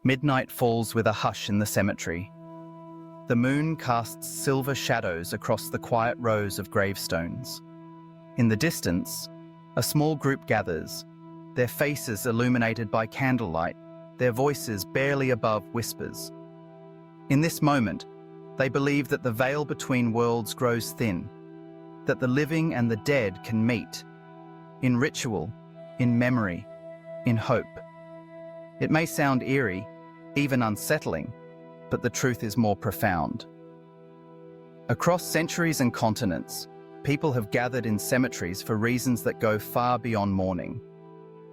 Midnight falls with a hush in the cemetery. The moon casts silver shadows across the quiet rows of gravestones. In the distance, a small group gathers, their faces illuminated by candlelight, their voices barely above whispers. In this moment, they believe that the veil between worlds grows thin, that the living and the dead can meet, in ritual, in memory, in hope. It may sound eerie, even unsettling, but the truth is more profound. Across centuries and continents, people have gathered in cemeteries for reasons that go far beyond mourning.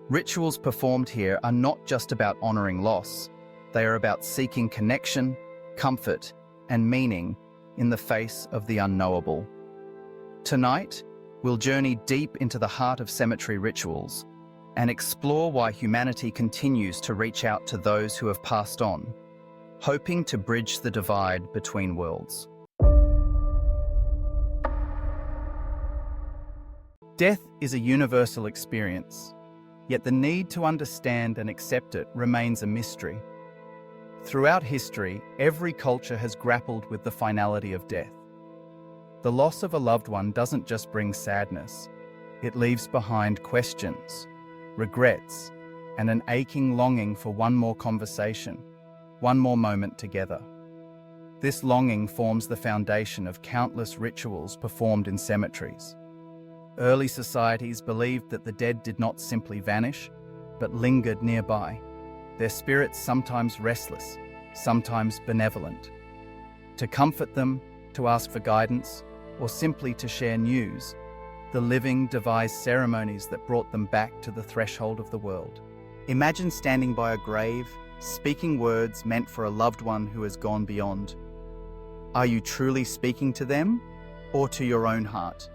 Rituals performed here are not just about honoring loss, they are about seeking connection, comfort, and meaning in the face of the unknowable. Tonight, we'll journey deep into the heart of cemetery rituals and explore why humanity continues to reach out to those who have passed on, hoping to bridge the divide between worlds. Death is a universal experience, yet the need to understand and accept it remains a mystery. Throughout history, every culture has grappled with the finality of death. The loss of a loved one doesn't just bring sadness, it leaves behind questions, regrets, and an aching longing for one more conversation, one more moment together. This longing forms the foundation of countless rituals performed in cemeteries. Early societies believed that the dead did not simply vanish, but lingered nearby, their spirits sometimes restless, sometimes benevolent. To comfort them, to ask for guidance, or simply to share news, the living devised ceremonies that brought them back to the threshold of the world. Imagine standing by a grave, speaking words meant for a loved one who has gone beyond. Are you truly speaking to them, or to your own heart?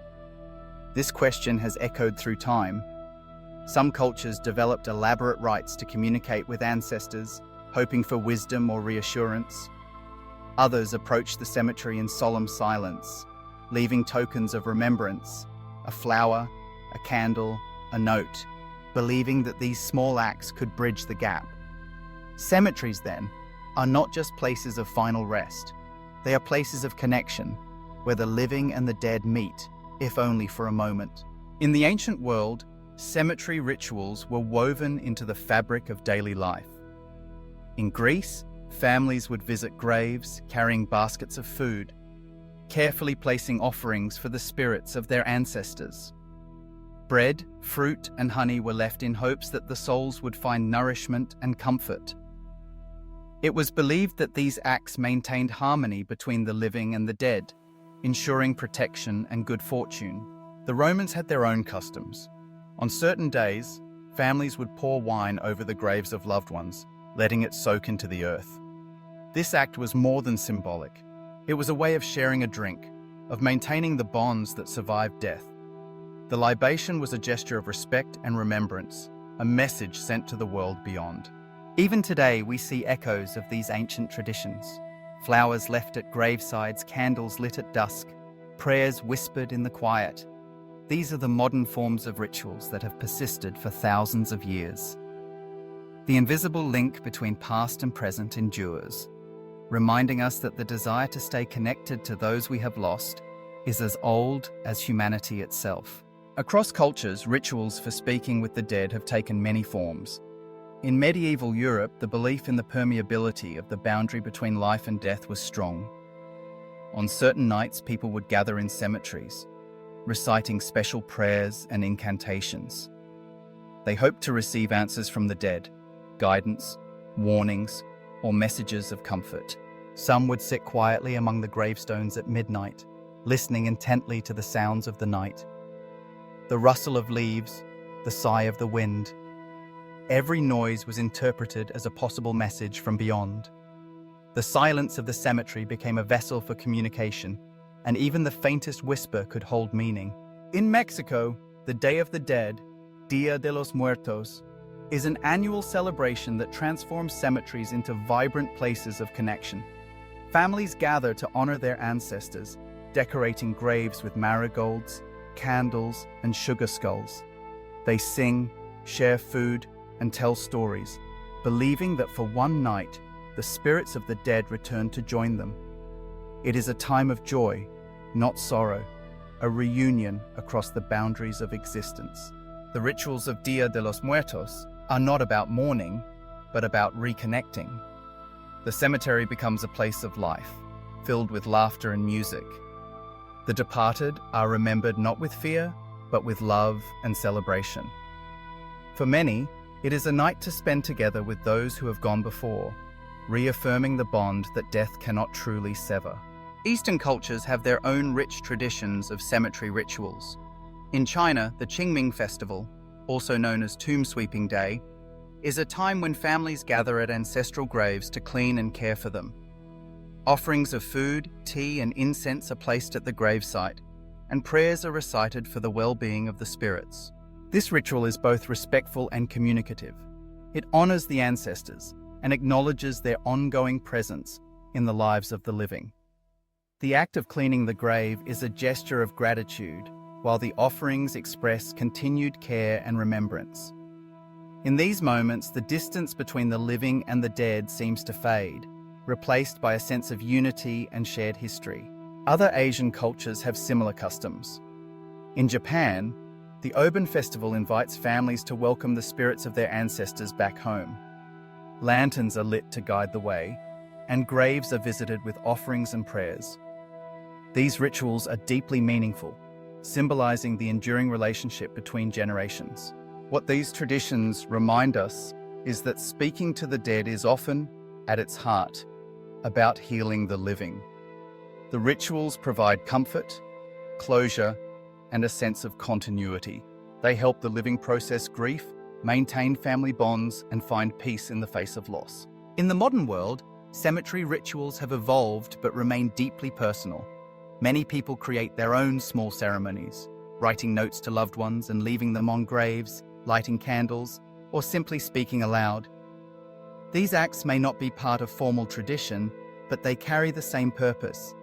This question has echoed through time. Some cultures developed elaborate rites to communicate with ancestors, hoping for wisdom or reassurance. Others approached the cemetery in solemn silence, leaving tokens of remembrance, a flower, a candle, a note, believing that these small acts could bridge the gap. Cemeteries, then, are not just places of final rest. They are places of connection, where the living and the dead meet, if only for a moment. In the ancient world, cemetery rituals were woven into the fabric of daily life. In Greece, families would visit graves carrying baskets of food, carefully placing offerings for the spirits of their ancestors. Bread, fruit, and honey were left in hopes that the souls would find nourishment and comfort. It was believed that these acts maintained harmony between the living and the dead, ensuring protection and good fortune. The Romans had their own customs. On certain days, families would pour wine over the graves of loved ones, letting it soak into the earth. This act was more than symbolic. It was a way of sharing a drink, of maintaining the bonds that survived death. The libation was a gesture of respect and remembrance, a message sent to the world beyond. Even today, we see echoes of these ancient traditions. Flowers left at gravesides, candles lit at dusk, prayers whispered in the quiet. These are the modern forms of rituals that have persisted for thousands of years. The invisible link between past and present endures, reminding us that the desire to stay connected to those we have lost is as old as humanity itself. Across cultures, rituals for speaking with the dead have taken many forms. In medieval Europe, the belief in the permeability of the boundary between life and death was strong. On certain nights, people would gather in cemeteries, reciting special prayers and incantations. They hoped to receive answers from the dead, guidance, warnings, or messages of comfort. Some would sit quietly among the gravestones at midnight, listening intently to the sounds of the night. The rustle of leaves, the sigh of the wind. Every noise was interpreted as a possible message from beyond. The silence of the cemetery became a vessel for communication, and even the faintest whisper could hold meaning. In Mexico, the Day of the Dead, Dia de los Muertos, is an annual celebration that transforms cemeteries into vibrant places of connection. Families gather to honor their ancestors, decorating graves with marigolds, candles, and sugar skulls. They sing, share food, and tell stories, believing that for one night, the spirits of the dead return to join them. It is a time of joy, not sorrow, a reunion across the boundaries of existence. The rituals of Dia de los Muertos are not about mourning, but about reconnecting. The cemetery becomes a place of life, filled with laughter and music. The departed are remembered not with fear, but with love and celebration. For many, it is a night to spend together with those who have gone before, reaffirming the bond that death cannot truly sever. Eastern cultures have their own rich traditions of cemetery rituals. In China, the Qingming Festival, also known as Tomb Sweeping Day, is a time when families gather at ancestral graves to clean and care for them. Offerings of food, tea, and incense are placed at the gravesite, and prayers are recited for the well-being of the spirits. This ritual is both respectful and communicative. It honors the ancestors and acknowledges their ongoing presence in the lives of the living. The act of cleaning the grave is a gesture of gratitude, while the offerings express continued care and remembrance. In these moments, the distance between the living and the dead seems to fade, replaced by a sense of unity and shared history. Other Asian cultures have similar customs. In Japan, the Obon Festival invites families to welcome the spirits of their ancestors back home. Lanterns are lit to guide the way, and graves are visited with offerings and prayers. These rituals are deeply meaningful, symbolizing the enduring relationship between generations. What these traditions remind us is that speaking to the dead is often, at its heart, about healing the living. The rituals provide comfort, closure, and a sense of continuity. They help the living process grief, maintain family bonds, and find peace in the face of loss. In the modern world, cemetery rituals have evolved but remain deeply personal. Many people create their own small ceremonies, writing notes to loved ones and leaving them on graves, lighting candles, or simply speaking aloud. These acts may not be part of formal tradition, but they carry the same purpose: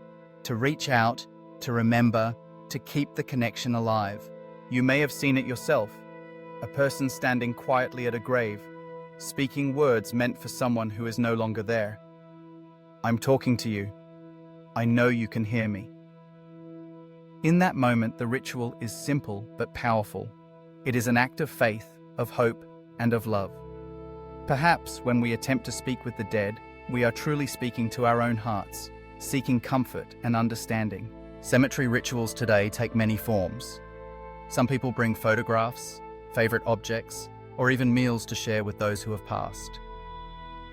to reach out, to remember, to keep the connection alive. You may have seen it yourself, a person standing quietly at a grave, speaking words meant for someone who is no longer there. I'm talking to you. I know you can hear me. In that moment, the ritual is simple but powerful. It is an act of faith, of hope, and of love. Perhaps when we attempt to speak with the dead, we are truly speaking to our own hearts, seeking comfort and understanding. Cemetery rituals today take many forms. Some people bring photographs, favorite objects, or even meals to share with those who have passed.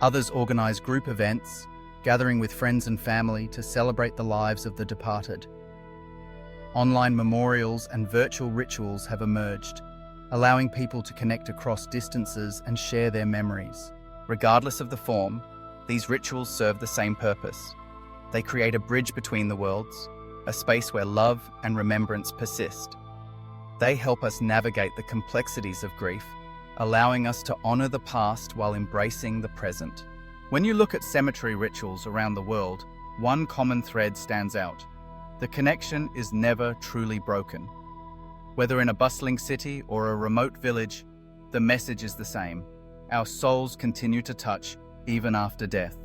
Others organize group events, gathering with friends and family to celebrate the lives of the departed. Online memorials and virtual rituals have emerged, allowing people to connect across distances and share their memories. Regardless of the form, these rituals serve the same purpose. They create a bridge between the worlds, a space where love and remembrance persist. They help us navigate the complexities of grief, allowing us to honor the past while embracing the present. When you look at cemetery rituals around the world, one common thread stands out. The connection is never truly broken. Whether in a bustling city or a remote village, the message is the same. Our souls continue to touch even after death.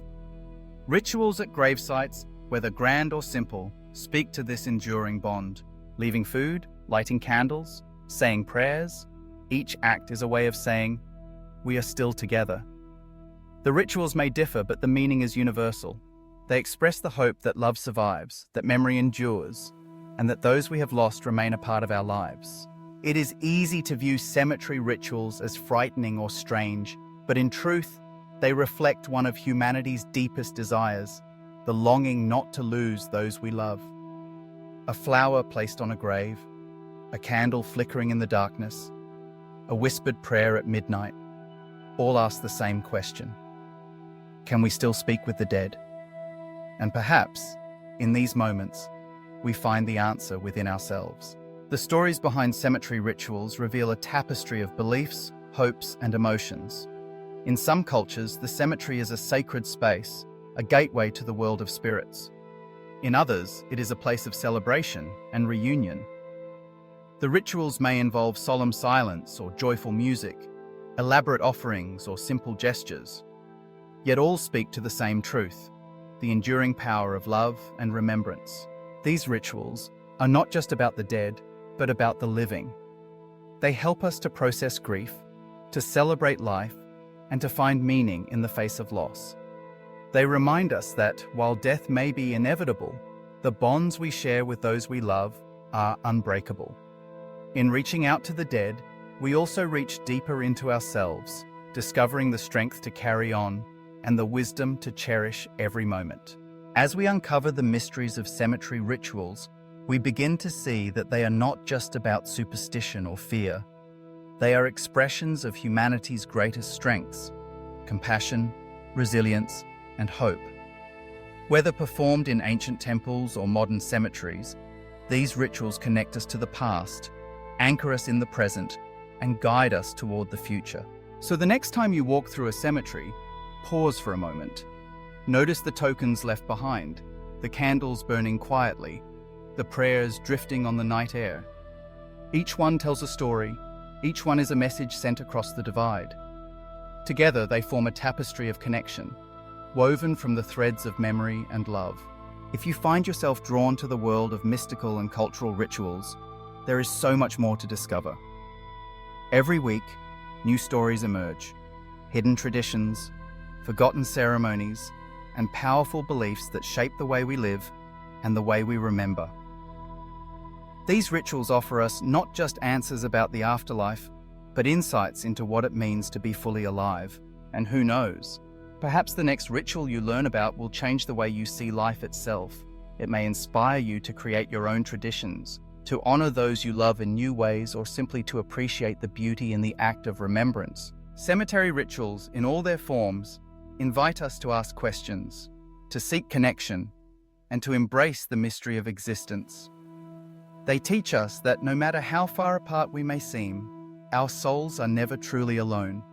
Rituals at gravesites, whether grand or simple, speak to this enduring bond. Leaving food, lighting candles, saying prayers, each act is a way of saying, we are still together. The rituals may differ, but the meaning is universal. They express the hope that love survives, that memory endures, and that those we have lost remain a part of our lives. It is easy to view cemetery rituals as frightening or strange, but in truth, they reflect one of humanity's deepest desires, the longing not to lose those we love. A flower placed on a grave, a candle flickering in the darkness, a whispered prayer at midnight, all ask the same question. Can we still speak with the dead? And perhaps, in these moments, we find the answer within ourselves. The stories behind cemetery rituals reveal a tapestry of beliefs, hopes, and emotions. In some cultures, the cemetery is a sacred space, a gateway to the world of spirits. In others, it is a place of celebration and reunion. The rituals may involve solemn silence or joyful music, elaborate offerings, or simple gestures. Yet all speak to the same truth, the enduring power of love and remembrance. These rituals are not just about the dead, but about the living. They help us to process grief, to celebrate life, and to find meaning in the face of loss. They remind us that, while death may be inevitable, the bonds we share with those we love are unbreakable. In reaching out to the dead, we also reach deeper into ourselves, discovering the strength to carry on and the wisdom to cherish every moment. As we uncover the mysteries of cemetery rituals, we begin to see that they are not just about superstition or fear. They are expressions of humanity's greatest strengths: compassion, resilience, and hope. Whether performed in ancient temples or modern cemeteries, these rituals connect us to the past, anchor us in the present, and guide us toward the future. So the next time you walk through a cemetery, pause for a moment. Notice the tokens left behind, the candles burning quietly, the prayers drifting on the night air. Each one tells a story, each one is a message sent across the divide. Together they form a tapestry of connection, woven from the threads of memory and love. If you find yourself drawn to the world of mystical and cultural rituals, there is so much more to discover. Every week, new stories emerge, hidden traditions, forgotten ceremonies, and powerful beliefs that shape the way we live and the way we remember. These rituals offer us not just answers about the afterlife, but insights into what it means to be fully alive. And who knows, perhaps the next ritual you learn about will change the way you see life itself. It may inspire you to create your own traditions, to honor those you love in new ways, or simply to appreciate the beauty in the act of remembrance. Cemetery rituals, in all their forms, invite us to ask questions, to seek connection, and to embrace the mystery of existence. They teach us that no matter how far apart we may seem, our souls are never truly alone.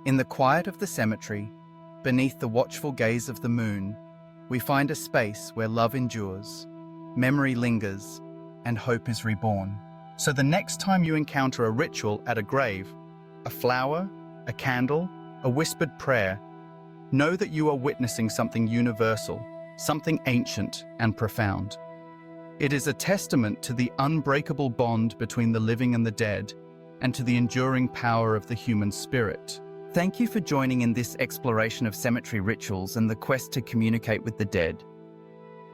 In the quiet of the cemetery, beneath the watchful gaze of the moon, we find a space where love endures, memory lingers, and hope is reborn. So the next time you encounter a ritual at a grave, a flower, a candle, a whispered prayer, know that you are witnessing something universal, something ancient and profound. It is a testament to the unbreakable bond between the living and the dead, and to the enduring power of the human spirit. Thank you for joining in this exploration of cemetery rituals and the quest to communicate with the dead.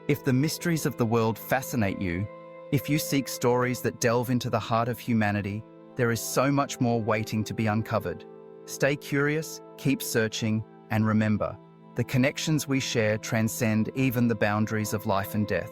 If the mysteries of the world fascinate you, if you seek stories that delve into the heart of humanity, there is so much more waiting to be uncovered. Stay curious, keep searching, and remember, the connections we share transcend even the boundaries of life and death.